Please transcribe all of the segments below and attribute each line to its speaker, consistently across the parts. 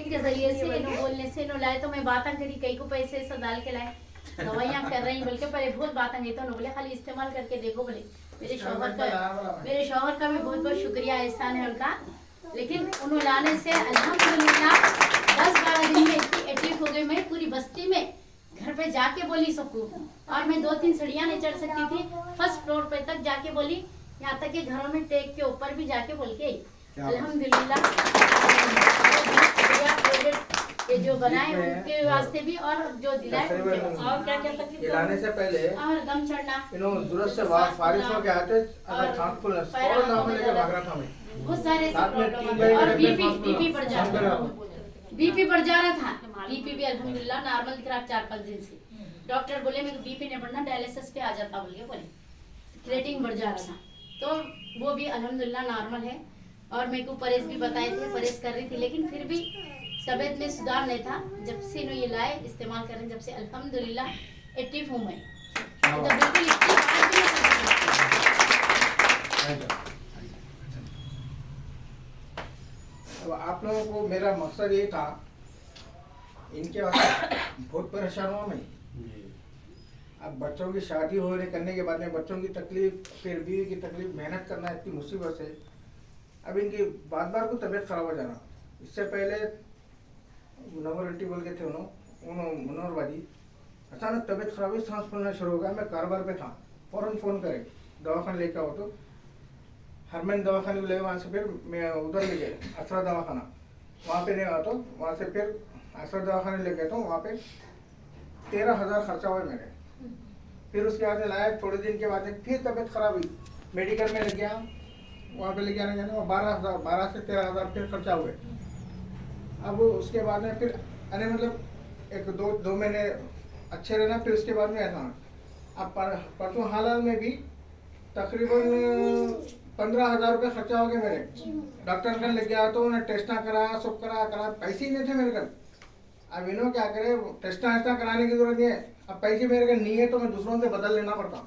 Speaker 1: Meet के जरिए से इन्हों बोलने से इन्हों लाए तो मैं बात करी कई को पैसे ऐसा डाल के लाए दवाइयाँ कर रही बोल के पहले बहुत बात गई तो उन्होंने बोले खाली इस्तेमाल करके देखो बोले मेरे शौहर का भी बहुत बहुत शुक्रिया एहसान है उनका। लेकिन उन्होंने लाने से अल्हम्दुलिल्लाह 10-12 दिन में इतनी एक्टिव हो गई मैं पूरी बस्ती में घर पे जाके बोली सबको। और मैं 2-3 सीढ़ियाँ नहीं चढ़ सकती थी, फर्स्ट फ्लोर पे तक जाके बोली, यहाँ तक कि घरों में टेक के ऊपर भी जाके बोल के अल्हम्दुलिल्लाह। ये जो बनाए उनके वास्ते भी और जो दिलाए और क्या क्या तकलीफ
Speaker 2: खिलाने से पहले
Speaker 1: और दम चढ़ना
Speaker 2: जरूरत से फारिश होके आते अगर सांस फूल फौरन दवा लेके भाग रहा था मैं।
Speaker 1: बहुत सारे और बीपी बढ़ जा रहा था, बीपी बढ़ जा रहा था। बीपी भी अल्हम्दुलिल्लाह नॉर्मल दिख रहा 4-5 दिन से। डॉक्टर बोले मेरे बीपी नहीं बढ़ना डायलिसिस पे आ जाता बोले क्रिएटिन बढ़ जा रहा था तो वो भी अल्हम्दुलिल्लाह नॉर्मल है। और मेरे को परहेज भी बताए थे, परहेज कर रही थी लेकिन फिर भी तबीयत में सुधार नहीं था। जब से इन्होंने ये लाए इस्तेमाल कर रहे हैं जब से अल्हम्दुलिल्लाह एक्टिव हूँ मैं तो बिल्कुल
Speaker 2: अब आप लोगों को मेरा मकसद ये था इनके वास्ते बहुत परेशान हुआ मैं। अब बच्चों की शादी होने करने के बाद में बच्चों की तकलीफ फिर बीवी की तकलीफ मेहनत करना इतनी मुसीबत से अब इनकी बार बार को तबीयत खराब हो जाना। इससे पहले मुनव्वर आंटी बोल के थे उन्होंने मुनव्वरबाजी अचानक तबीयत खराब हुई, सांस फूलना शुरू हो गया। मैं कारोबार पे था, फौरन फ़ोन करे दवाखाना लेकर आओ तो हरमैन दवाखाने को ले वहाँ से फिर मैं उधर ले गए असरा दवाखाना, वहाँ पे नहीं आया तो वहाँ से फिर असरा दवाखाने ले गए तो वहाँ पे 13,000 खर्चा हुआ मेरे। फिर उसके बाद में लाया, थोड़े दिन के बाद फिर तबीयत खराब हुई, मेडिकल में ले गया, वहाँ पे ले गया नहीं जाना 12 से 13,000 फिर खर्चा हुए। अब उसके बाद में फिर अरे मतलब एक दो महीने अच्छे रहना, फिर उसके बाद में ऐसा अब परसों हाल में भी तकरीबन 15,000 रुपये खर्चा हो गया मेरे। डॉक्टर का ले गया तो उन्हें टेस्टा कराया, सब करा, पैसे ही नहीं थे मेरे घर। अब इन्हों क्या करे, टेस्टा कराने की जरूरत नहीं है, अब पैसे मेरे घर नहीं है तो मैं दूसरों से बदल लेना पड़ता।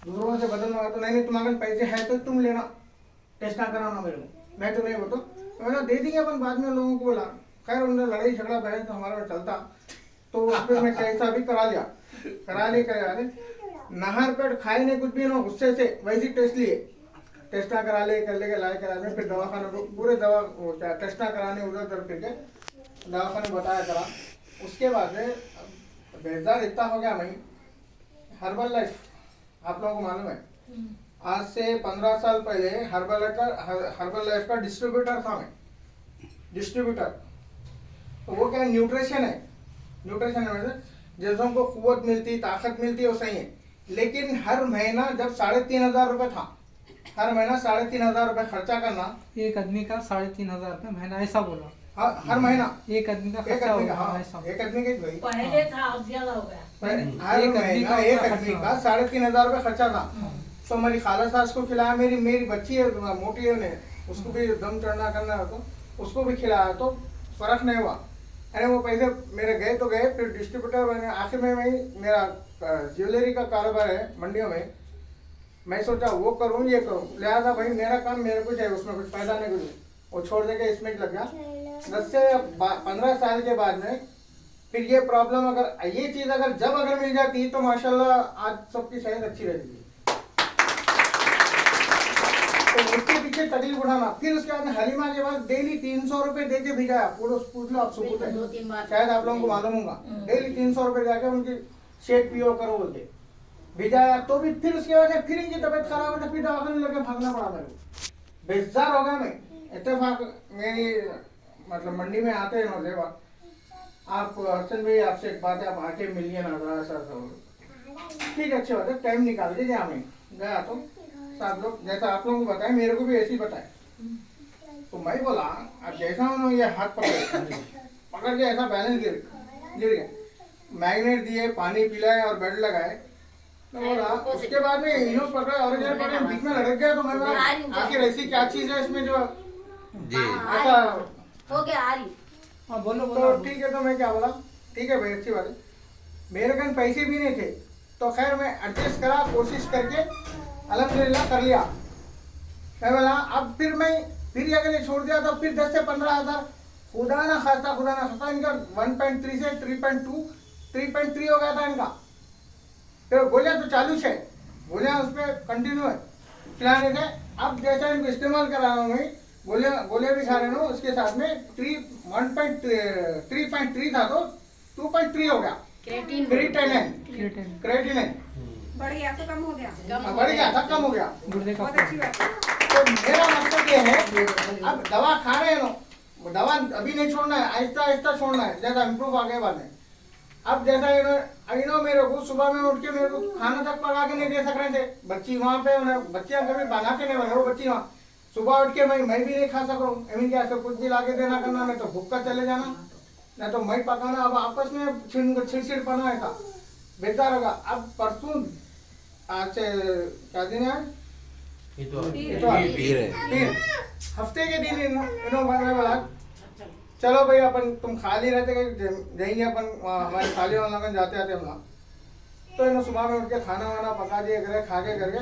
Speaker 2: दूसरों से बदलना तो नहीं तुम्हारे पैसे है तो तुम लेना, टेस्टा कराना मेरे को, मैं तो नहीं वो तो मैंने दे दिया अपन बाद में लोगों को बोला। खैर उन्हें लड़ाई झगड़ा बहस तो हमारा चलता तो उसमें मैं कैसा भी करा लिया नहर पेट खाए नहीं कुछ भी ना, गुस्से से वैसे टेस्ट लिए, टेस्टा करा ले कर लेके लाए करा फिर दवाखाने को पूरे दवा टेस्टा कराने उधर फिर के दवाखाने बताया करा। उसके बाद में बेजार इतना हो गया मैं। हर्बल लाइफ आप लोगों को मालूम है, आज से 15 साल पहले हर्बल लाइफ का डिस्ट्रीब्यूटर था मैं, डिस्ट्रीब्यूटर। तो वो क्या न्यूट्रिशन है मतलब जैसे हमको कुव्वत मिलती, ताकत मिलती है वो सही है। लेकिन हर महीना जब 3,500 रुपये था, हर महीना 3,500 रुपये खर्चा करना,
Speaker 3: एक आदमी का 3,500 रुपये महीना, ऐसा बोला।
Speaker 2: हाँ हर महीना
Speaker 3: एक आदमी का खर्चा होगा। हाँ,
Speaker 2: एक आदमी का भाई
Speaker 1: पहले था अब ज्यादा हो गया।
Speaker 2: हर महीना एक आदमी का 3,500 रुपये खर्चा था। तो मेरी खाला सास को खिलाया, मेरी बच्ची है मोटी है, उन्हें उसको भी दम चढ़ना करना है तो उसको भी खिलाया तो फर्क नहीं हुआ। अरे वो पैसे मेरे गए तो गए, फिर डिस्ट्रीब्यूटर बने। आखिर में मेरा ज्वेलरी का कारोबार है मंडियों में, मैं सोचा वो करूँ ये करूँ, लिहाजा भाई मेरा काम मेरे को चाहिए, उसमें कुछ पैसा नहीं कुछ, वो छोड़ दे के इसमें लग गया। 10 से 15 साल के बाद में फिर ये प्रॉब्लम अगर ये चीज़ अगर मिल जाती तो माशाल्लाह आज सबकी सेहत अच्छी रहती। तो उसके पीछे तकलीफ उठाना, फिर उसके बाद हलीमा के बाद डेली 300 रुपये दे के भेजा, पूछ लो आप सबूत है, शायद आप लोगों को मालूम होगा। डेली 300 रुपये जाके उनकी शेक पियो करो बोलते भेजाया। तो भी फिर उसके बाद फिर इनकी तबीयत खराब हो, फिर दवाखाने लगे भागना पड़ा मेरे को, बेजार हो गया मैं। इत्तेफाक मेरी मतलब मंडी में आते हैं नौजेवा, आप हसन भाई आपसे एक बात है, आप आके मिलिए ना ऐसा ठीक है, अच्छी बात है, टाइम निकाल के गया तो सब लोग जैसा आप लोगों को बताया मेरे को भी ऐसे ही बताए। तो मैं बोला अब जैसा उन्होंने ये हाथ पकड़ के ऐसा बैलेंस गिर गया, मैग्नेट दिए, पानी पिलाए और बेड लगाए। तो बोला उसके बाद में इन्हों पकड़ा और बीच में लड़क गया। तो मैं बोला आखिर ऐसी क्या चीज है इसमें जो ऐसा
Speaker 1: हो गया आ रही।
Speaker 3: हाँ बोलो
Speaker 2: तो ठीक है, तो मैं क्या बोला ठीक है भाई अच्छी बात है, मेरे पास पैसे भी नहीं थे तो खैर मैं एडजस्ट करा, कोशिश करके अल्हम्दुलिल्लाह कर लिया। मैं बोला अब फिर अगर ये छोड़ दिया तो फिर 10 से 15 हज़ार खुदा ना खास्ता इनका 1.3 से 3.3 हो गया था इनका। तो गोलियां तो चालू है, गोलियां उस पर कंटिन्यू है खिलाने से। अब जैसा इनको इस्तेमाल करा रहा हूँ मैं, गोलियां भी खा रहे हूँ, उसके साथ में 3.3 था तो 2.3 हो गया।
Speaker 1: क्रेटिन
Speaker 2: क्रेटिनिन
Speaker 4: बढ़ गया तो कम हो गया।
Speaker 2: बढ़ गया था, कम हो गया।
Speaker 3: गुर्दे का
Speaker 4: बहुत अच्छी बात है।
Speaker 2: तो मेरा मकसद ये है, अब दवा खा रहे हैं ना, दवा अभी नहीं छोड़ना है, आहिस्ता आहिस्ता छोड़ना है, जैसा इम्प्रूव आगे बाद में। अब जैसा इन्हों मेरे को सुबह में उठ के मेरे को खाना तक पका के नहीं दे सक रहे थे, बच्ची वहाँ पे, बच्चियाँ कभी बनाते नहीं बने, वो बच्ची वहाँ सुबह उठ के मैं भी नहीं खा सक रहा हूँ। इनके ऐसे कुछ भी ला के देना करना, नहीं तो भूख का चले जाना, नहीं तो मैं पकाना। अब आपस में छिड़छिड़पना है था, बेकार होगा। अब परसों आज से क्या दिन है, फिर हफ्ते के दिन इन्होंने बोला चलो भाई अपन तुम खाली रहते जाएंगे अपन हमारे खाली वाला जाते आते हम। तो इन्होंने सुबह में उठ के खाना वाना पका दिए, खा के करके